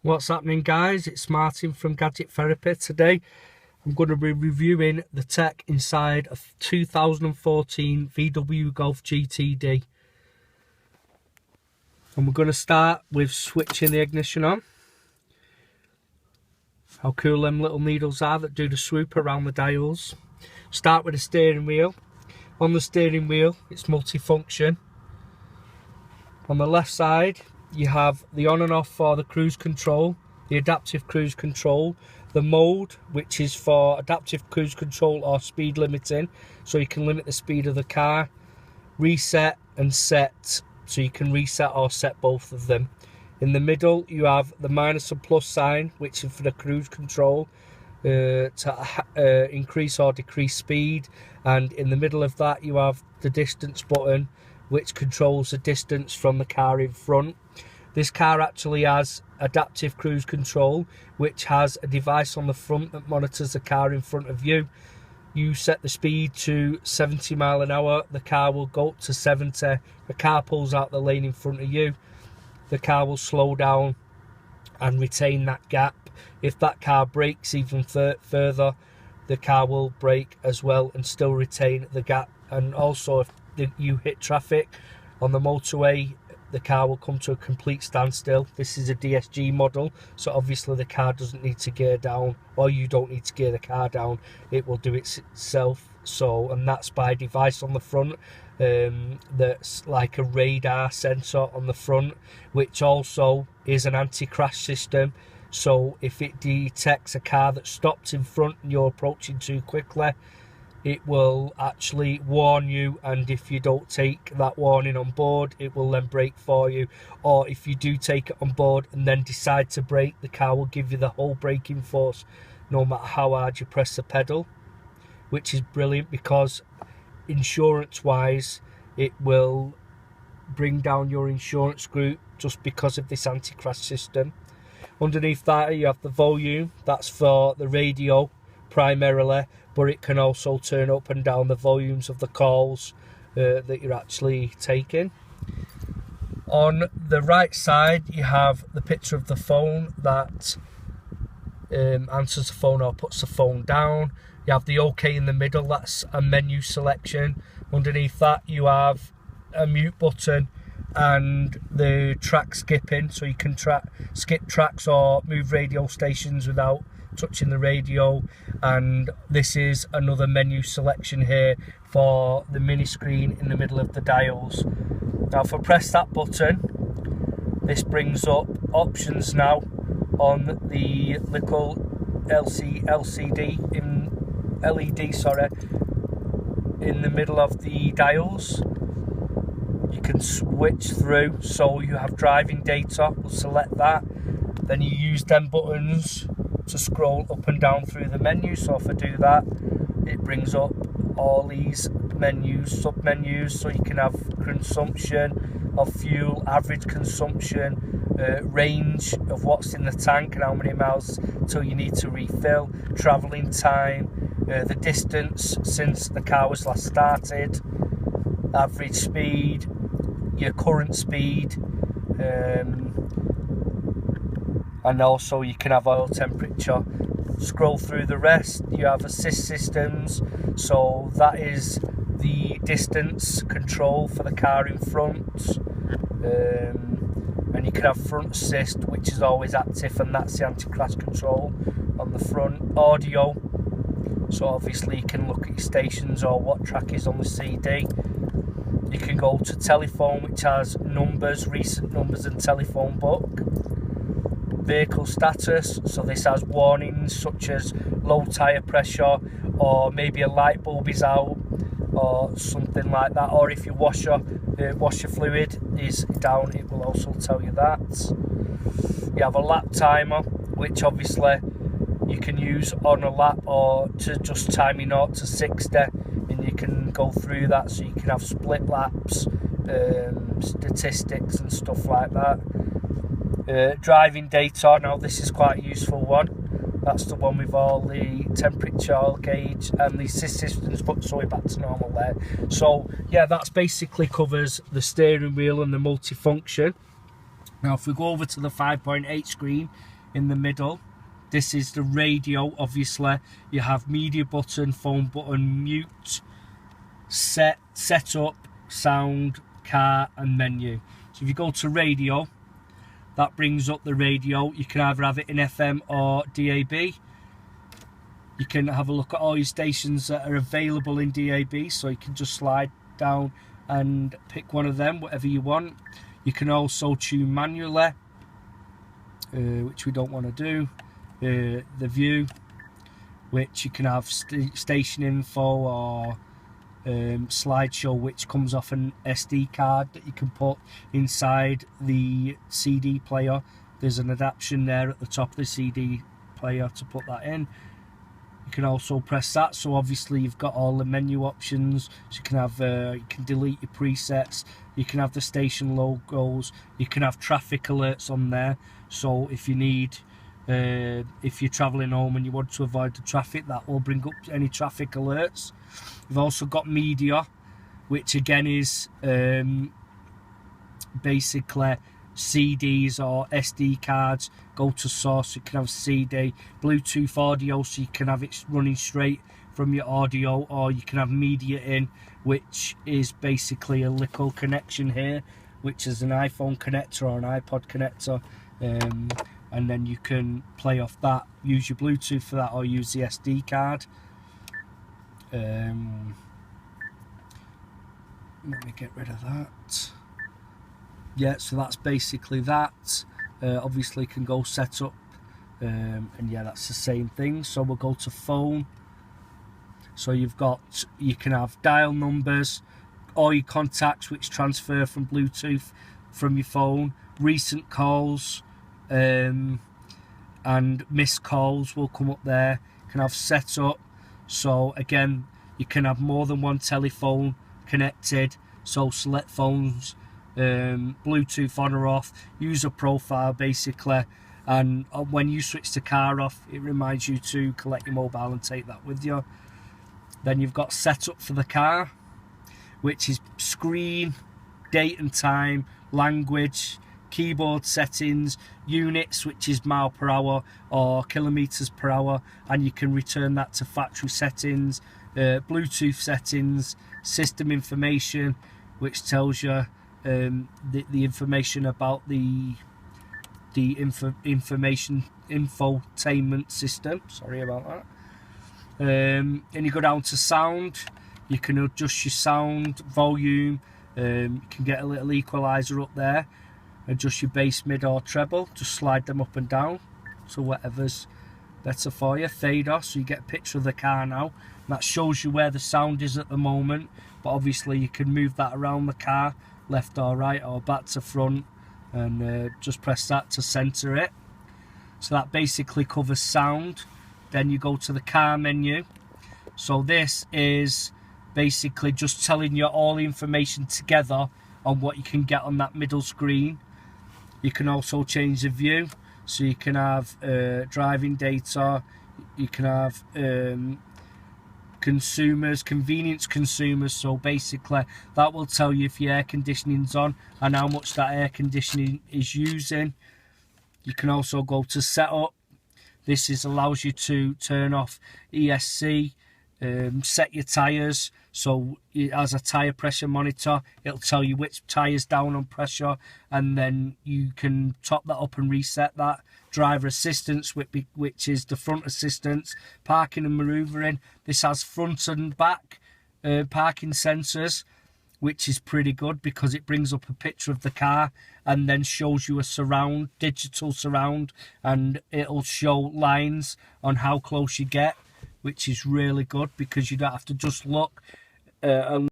What's happening, guys? It's Martin from Gadget Therapy. Today I'm going to be reviewing the tech inside a 2014 VW Golf GTD, and we're going to start with switching the ignition on. How cool them little needles are that do the swoop around the dials. Start with the steering wheel. On the steering wheel, it's multifunction. On the left side, you have the on and off for the cruise control, the adaptive cruise control, the mode, which is for adaptive cruise control or speed limiting, so you can limit the speed of the car, reset and set, so you can reset or set both of them. In the middle, you have the minus and plus sign, which is for the cruise control, to increase or decrease speed, and in the middle of that you have the distance button, which controls the distance from the car in front. This car actually has adaptive cruise control, which has a device on the front that monitors the car in front of you. You set the speed to 70 miles an hour, the car will go up to 70. The car pulls out the lane in front of you, the car will slow down and retain that gap. If that car brakes even further, the car will brake as well and still retain the gap. And also, if you hit traffic on the motorway, the car will come to a complete standstill. This is a DSG model, so obviously the car doesn't need to gear down, or you don't need to gear the car down. It will do it itself. And that's by a device on the front, that's like a radar sensor on the front, which also is an anti-crash system. So if it detects a car that stopped in front and you're approaching too quickly, it will actually warn you, and if you don't take that warning on board, it will then brake for you. Or if you do take it on board and then decide to brake, the car will give you the whole braking force no matter how hard you press the pedal, which is brilliant because insurance wise it will bring down your insurance group just because of this anti-crash system. Underneath that you have the volume, that's for the radio primarily, but it can also turn up and down the volumes of the calls that you're actually taking. On the right side you have the picture of the phone that answers the phone or puts the phone down. You have the OK in the middle, that's a menu selection. Underneath that you have a mute button and the track skipping, so you can skip tracks or move radio stations without touching the radio. And this is another menu selection here for the mini screen in the middle of the dials. Now if I press that button, this brings up options now on the little LCD in the middle of the dials. You can switch through, so you have driving data, we'll select that, then you use them buttons to scroll up and down through the menu. So if I do that, it brings up all these menus, sub-menus, so you can have consumption of fuel, average consumption, range of what's in the tank and how many miles till you need to refill, travelling time, the distance since the car was last started, average speed, your current speed, and also you can have oil temperature. Scroll through the rest, you have assist systems, so that is the distance control for the car in front, and you can have front assist, which is always active, and that's the anti-crash control on the front. Audio, so obviously you can look at your stations or what track is on the CD. You can go to telephone, which has numbers, recent numbers and telephone book. Vehicle status, so this has warnings such as low tyre pressure, or maybe a light bulb is out or something like that, or if your washer fluid is down, it will also tell you that. You have a lap timer, which obviously you can use on a lap or to just time your 0 to 60, and you can go through that, so you can have split laps, statistics and stuff like that. Driving data, now this is quite a useful one. That's the one with all the temperature gauge and the assist systems, but sorry, back to normal there. So yeah, that's basically covers the steering wheel and the multifunction. Now if we go over to the 5.8 screen in the middle, this is the radio. Obviously you have media button, phone button, mute, setup, sound, car and menu. So if you go to radio, that brings up the radio. You can either have it in FM or DAB. You can have a look at all your stations that are available in DAB, so you can just slide down and pick one of them, whatever you want. You can also tune manually, which we don't want to do. The view, which you can have station info or slideshow, which comes off an SD card that you can put inside the CD player. There's an adaptation there at the top of the CD player to put that in. You can also press that, so obviously you've got all the menu options. So you can have you can delete your presets, you can have the station logos, you can have traffic alerts on there, so if you need if you're traveling home and you want to avoid the traffic, that will bring up any traffic alerts. You've also got media, which again is basically CDs or SD cards. Go to source, you can have CD, Bluetooth audio, so you can have it running straight from your audio, or you can have media in, which is basically a little connection here, which is an iPhone connector or an iPod connector, and then you can play off that, use your Bluetooth for that, or use the SD card. Let me get rid of that. Yeah, so that's basically that. Obviously you can go set up, and yeah, that's the same thing. So we'll go to phone. So you can have dial numbers, all your contacts which transfer from Bluetooth from your phone, recent calls, and missed calls will come up there. You can have setup. So again, you can have more than one telephone connected, so select phones, Bluetooth on or off, user profile basically, and when you switch the car off, it reminds you to collect your mobile and take that with you. Then you've got setup for the car, which is screen, date and time, language, keyboard settings, units, which is mile per hour or kilometers per hour, and you can return that to factory settings, Bluetooth settings, system information, which tells you the information about the infotainment system. Sorry about that. And you go down to sound. You can adjust your sound volume. You can get a little equalizer up there. Adjust your bass, mid or treble. Just slide them up and down to whatever's better for you. Fader, so you get a picture of the car now. That shows you where the sound is at the moment, but obviously you can move that around the car, left or right or back to front, and just press that to center it. So that basically covers sound. Then you go to the car menu. So this is basically just telling you all the information together on what you can get on that middle screen. You can also change the view, so you can have driving data, you can have consumers, convenience consumers, so basically that will tell you if your air conditioning's on and how much that air conditioning is using. You can also go to setup. This allows you to turn off ESC, set your tyres, so as a tyre pressure monitor, it'll tell you which tyre's down on pressure, and then you can top that up and reset that. Driver assistance, which is the front assistance, parking and manoeuvring. This has front and back parking sensors, which is pretty good because it brings up a picture of the car and then shows you a surround, digital surround, and it'll show lines on how close you get, which is really good because you don't have to just look and